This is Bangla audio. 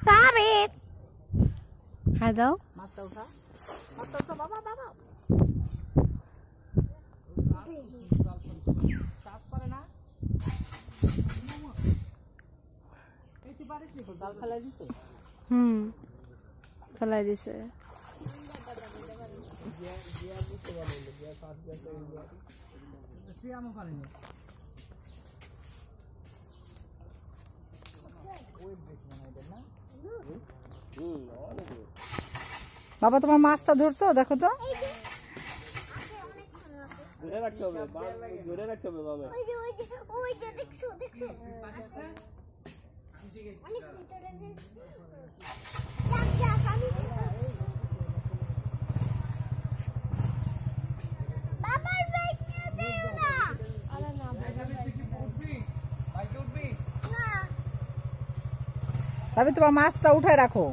সাবিত হাই দাও মাছটা উঠা বাবা বাবা কাজ করে না এই তুই পারিস নি জাল ফেলাই দিছে ফেলাই দিছে বাবা তোমার মাছটা ধরছো দেখো তো তবে তোমার মাছটা উঠায় রাখো